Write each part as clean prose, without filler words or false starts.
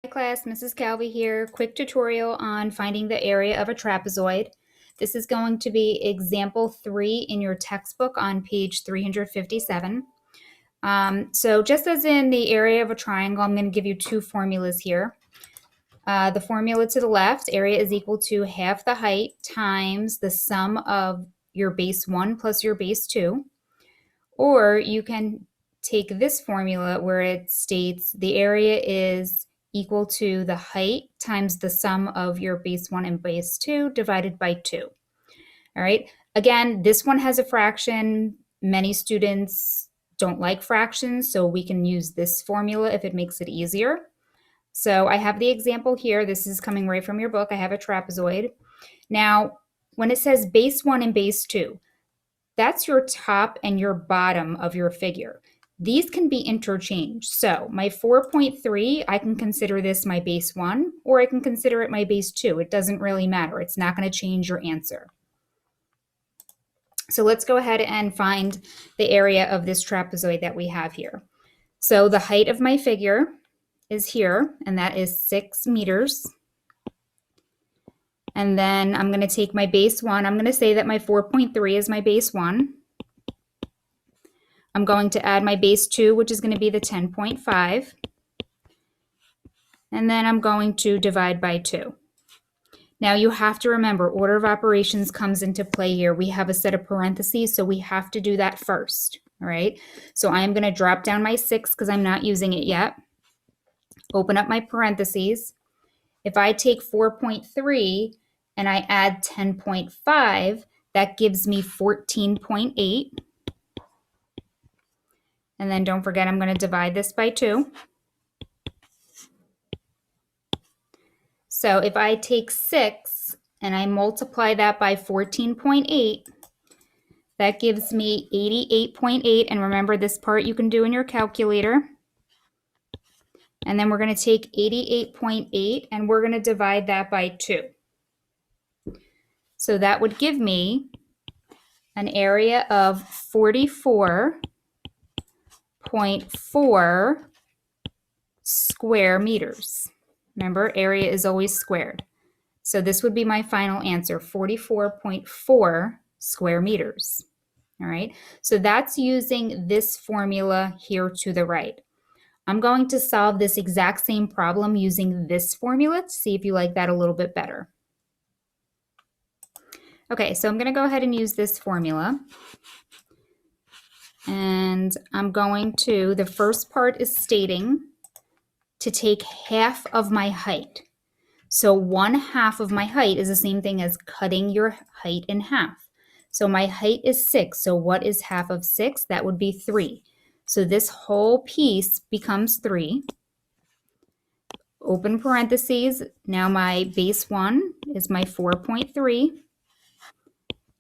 Hi class, Mrs. Calvi here. Quick tutorial on finding the area of a trapezoid. This is going to be example 3 in your textbook on page 357. So just as in the area of a triangle, I'm going to give you two formulas here. The formula to the left, area is equal to half the height times the sum of your base 1 plus your base 2. Or you can take this formula where it states the area is equal to the height times the sum of your base 1 and base 2 divided by 2. All right. Again, this one has a fraction. Many students don't like fractions, so we can use this formula if it makes it easier. So I have the example here. This is coming right from your book. I have a trapezoid. Now, when it says base 1 and base 2, that's your top and your bottom of your figure. These can be interchanged. So my 4.3, I can consider this my base 1, or I can consider it my base 2. It doesn't really matter. It's not going to change your answer. So let's go ahead and find the area of this trapezoid that we have here. So the height of my figure is here, and that is 6 meters. And then I'm going to take my base 1. I'm going to say that my 4.3 is my base 1. I'm going to add my base 2, which is going to be the 10.5. And then I'm going to divide by 2. Now you have to remember, order of operations comes into play here. We have a set of parentheses, so we have to do that first. All right. So I'm going to drop down my 6 because I'm not using it yet. Open up my parentheses. If I take 4.3 and I add 10.5, that gives me 14.8. And then don't forget, I'm going to divide this by 2. So if I take 6 and I multiply that by 14.8, that gives me 88.8. And remember, this part you can do in your calculator. And then we're going to take 88.8 and we're going to divide that by 2. So that would give me an area of 44.4 square meters. Remember, area is always squared. So this would be my final answer, 44.4 square meters. All right, so that's using this formula here to the right. I'm going to solve this exact same problem using this formula to see if you like that a little bit better. Okay, so I'm going to go ahead and use this formula. And I'm going to, the first part is stating to take half of my height. So 1/2 of my height is the same thing as cutting your height in half. So my height is 6. So what is half of 6? That would be 3. So this whole piece becomes 3. Open parentheses. Now my base 1 is my 4.3.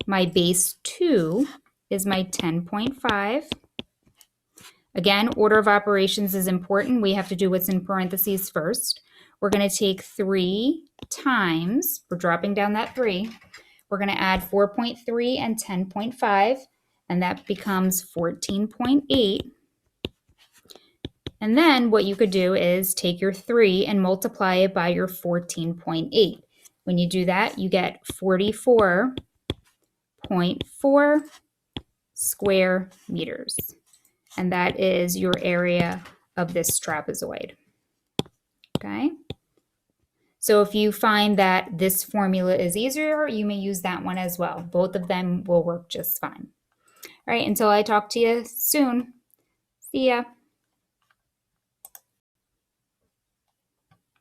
My base 2 is my 10.5. Again, order of operations is important. We have to do what's in parentheses first. We're going to take 3 times, we're dropping down that 3. We're going to add 4.3 and 10.5, and that becomes 14.8. And then what you could do is take your 3 and multiply it by your 14.8. When you do that, you get 44.4 square meters. And that is your area of this trapezoid. Okay? So if you find that this formula is easier, you may use that one as well. Both of them will work just fine. All right, until I talk to you soon. See ya.